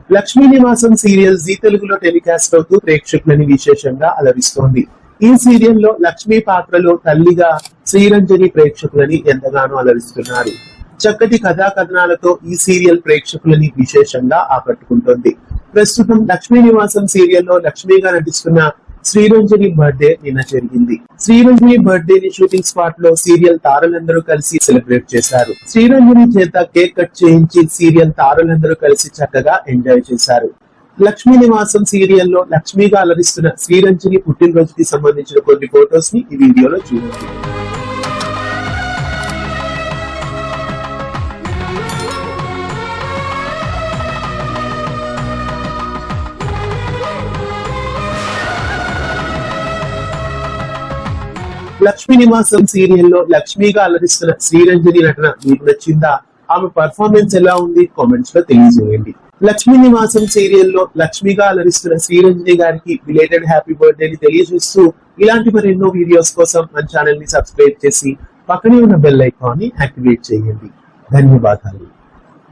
లక్ష్మీ నివాసం serial G తెలుగులో telecast అవుతూ ప్రేక్షకులని విశేషంగా అలరిస్తోంది. ఈ సీరియల్లో లక్ష్మీ పాత్రలో తల్లిగా శ్రీరంజని ప్రేక్షకులని ఎంతగానో అలరిస్తున్నారు. చక్కటి కథా కథనాలతో ఈ సీరియల్ ప్రేక్షకులని విశేషంగా ఆకట్టుకుంటోంది. ప్రస్తుతం లక్ష్మీ నివాసం సీరియల్లో లక్ష్మిగా నటిస్తున్న శ్రీరంజని బర్త్డే నిన్న జరిగింది. శ్రీరంజని బర్త్డే ని షూటింగ్ స్పాట్ లో సీరియల్ తారలందరూ కలిసి సెలబ్రేట్ చేశారు. శ్రీరంజని చేత కేక్ కట్ చేయించి సీరియల్ తారలందరూ కలిసి చక్కగా ఎంజాయ్ చేశారు. లక్ష్మీ నివాసం సీరియల్లో లక్ష్మిగా అలరిస్తున్న శ్రీరంజని పుట్టినరోజుకి సంబంధించిన కొన్ని ఫొటోస్ ని ఈ వీడియోలో చూడండి. లక్ష్మీ నివాసం సీరియల్లో లక్ష్మిగా అలరిస్తున్న శ్రీరంజని నటన మీకు నచ్చిందా? ఆమె పర్ఫార్మెన్స్ ఎలా ఉంది? కామెంట్స్ లో తెలియజేయండి. లక్ష్మీ నివాసం సీరియల్లో లక్ష్మిగా అలరిస్తున్న శ్రీరంజని గారికి బిలేటెడ్ హ్యాపీ బర్త్డే ని తెలియజేస్తూ ఇలాంటి మరెన్నో వీడియోస్ కోసం మన ఛానల్ ని సబ్స్క్రైబ్ చేసి పక్కనే ఉన్న బెల్ ఐకాన్ ని యాక్టివేట్ చేయండి. ధన్యవాదాలు.